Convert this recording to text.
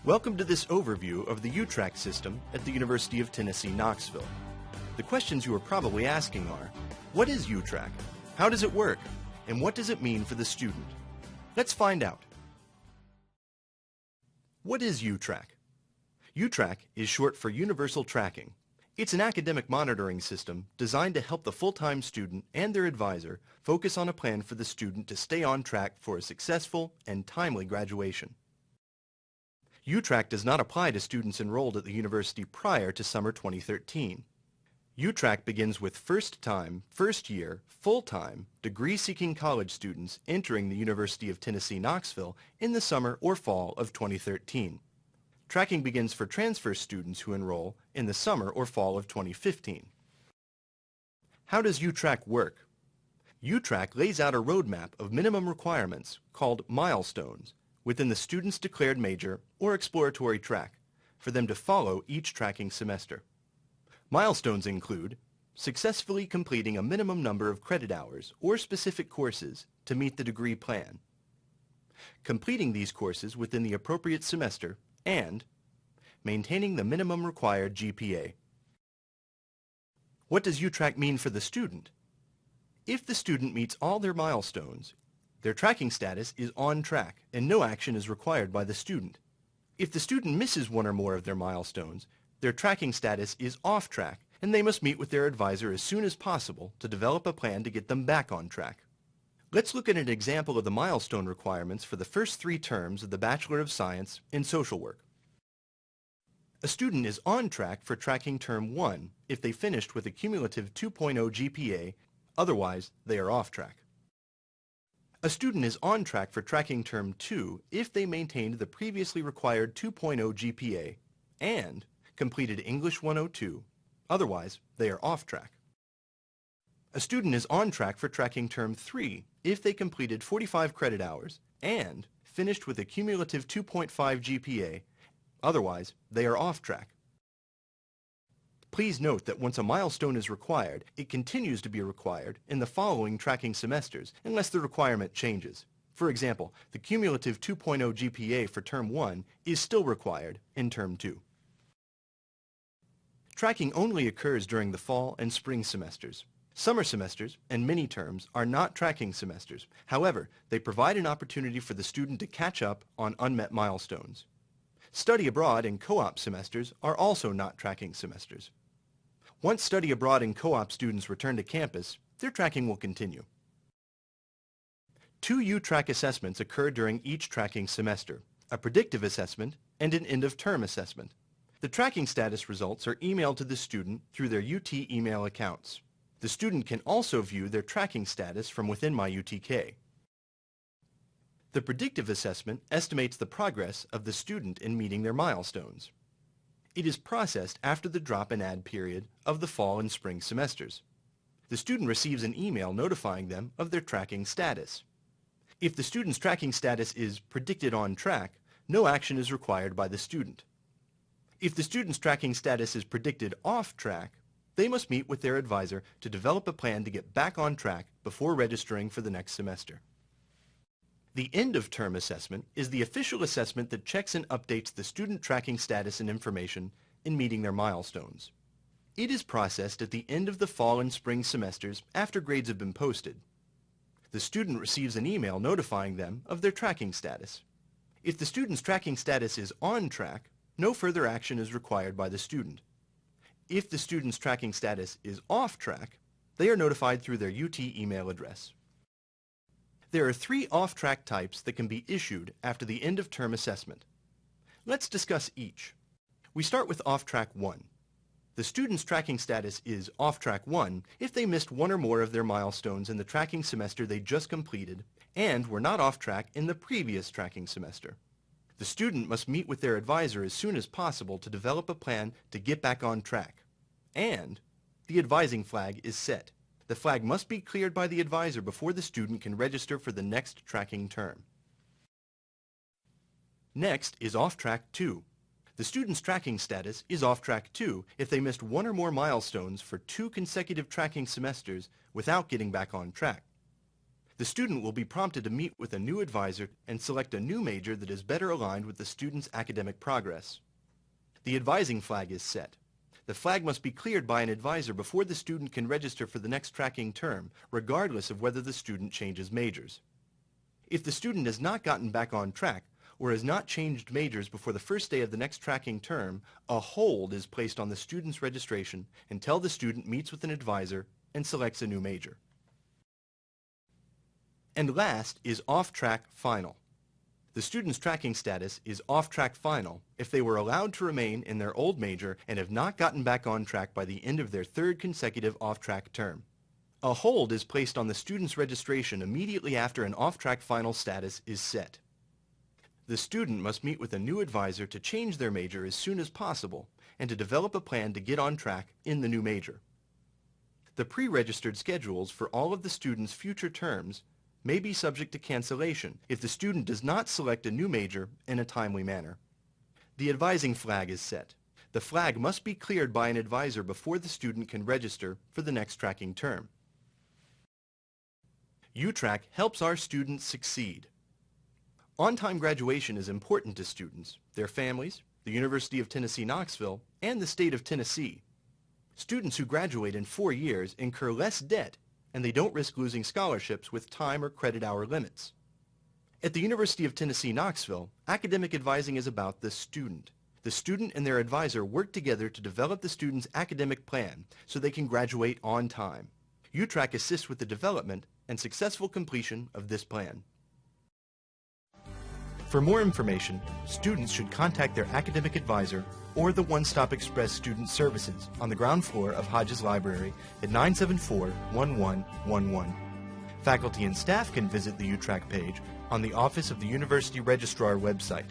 Welcome to this overview of the uTrack system at the University of Tennessee, Knoxville. The questions you are probably asking are, what is uTrack? How does it work? And what does it mean for the student? Let's find out. What is uTrack? uTrack is short for Universal Tracking. It's an academic monitoring system designed to help the full-time student and their advisor focus on a plan for the student to stay on track for a successful and timely graduation. uTrack does not apply to students enrolled at the university prior to summer 2013. uTrack begins with first-time, first-year, full-time, degree-seeking college students entering the University of Tennessee, Knoxville in the summer or fall of 2013. Tracking begins for transfer students who enroll in the summer or fall of 2015. How does uTrack work? uTrack lays out a roadmap of minimum requirements called Milestones within the student's declared major or exploratory track for them to follow each tracking semester. Milestones include successfully completing a minimum number of credit hours or specific courses to meet the degree plan, completing these courses within the appropriate semester, and maintaining the minimum required GPA. What does uTrack mean for the student? If the student meets all their milestones, their tracking status is on track and no action is required by the student. If the student misses one or more of their milestones, their tracking status is off track and they must meet with their advisor as soon as possible to develop a plan to get them back on track. Let's look at an example of the milestone requirements for the first 3 terms of the Bachelor of Science in Social Work. A student is on track for tracking Term 1 if they finished with a cumulative 2.0 GPA, otherwise they are off track. A student is on track for tracking Term 2 if they maintained the previously required 2.0 GPA and completed English 102, otherwise they are off track. A student is on track for tracking Term 3 if they completed 45 credit hours and finished with a cumulative 2.5 GPA, otherwise they are off track. Please note that once a milestone is required, it continues to be required in the following tracking semesters unless the requirement changes. For example, the cumulative 2.0 GPA for Term 1 is still required in Term 2. Tracking only occurs during the fall and spring semesters. Summer semesters and mini-terms are not tracking semesters. However, they provide an opportunity for the student to catch up on unmet milestones. Study abroad and co-op semesters are also not tracking semesters. Once study abroad and co-op students return to campus, their tracking will continue. 2 uTrack assessments occur during each tracking semester, a predictive assessment and an end-of-term assessment. The tracking status results are emailed to the student through their UT email accounts. The student can also view their tracking status from within MyUTK. The predictive assessment estimates the progress of the student in meeting their milestones. It is processed after the drop and add period of the fall and spring semesters. The student receives an email notifying them of their tracking status. If the student's tracking status is predicted on track, no action is required by the student. If the student's tracking status is predicted off track, they must meet with their advisor to develop a plan to get back on track before registering for the next semester. The end-of-term assessment is the official assessment that checks and updates the student tracking status and information in meeting their milestones. It is processed at the end of the fall and spring semesters after grades have been posted. The student receives an email notifying them of their tracking status. If the student's tracking status is on track, no further action is required by the student. If the student's tracking status is off track, they are notified through their UT email address. There are 3 off-track types that can be issued after the end-of-term assessment. Let's discuss each. We start with off-track 1. The student's tracking status is off-track 1 if they missed one or more of their milestones in the tracking semester they just completed and were not off track in the previous tracking semester. The student must meet with their advisor as soon as possible to develop a plan to get back on track. And the advising flag is set. The flag must be cleared by the advisor before the student can register for the next tracking term. Next is off-track 2. The student's tracking status is off-track 2 if they missed one or more milestones for 2 consecutive tracking semesters without getting back on track. The student will be prompted to meet with a new advisor and select a new major that is better aligned with the student's academic progress. The advising flag is set. The flag must be cleared by an advisor before the student can register for the next tracking term, regardless of whether the student changes majors. If the student has not gotten back on track or has not changed majors before the first day of the next tracking term, a hold is placed on the student's registration until the student meets with an advisor and selects a new major. And last is off-track final. The student's tracking status is off-track final if they were allowed to remain in their old major and have not gotten back on track by the end of their third consecutive off-track term. A hold is placed on the student's registration immediately after an off-track final status is set. The student must meet with a new advisor to change their major as soon as possible and to develop a plan to get on track in the new major. The pre-registered schedules for all of the student's future terms may be subject to cancellation if the student does not select a new major in a timely manner. The advising flag is set. The flag must be cleared by an advisor before the student can register for the next tracking term. uTrack helps our students succeed. On-time graduation is important to students, their families, the University of Tennessee, Knoxville, and the state of Tennessee. Students who graduate in 4 years incur less debt, and they don't risk losing scholarships with time or credit hour limits. At the University of Tennessee, Knoxville, academic advising is about the student. The student and their advisor work together to develop the student's academic plan so they can graduate on time. uTrack assists with the development and successful completion of this plan. For more information, students should contact their academic advisor or the One Stop Express Student Services on the ground floor of Hodges Library at 974-1111. Faculty and staff can visit the uTrack page on the Office of the University Registrar website.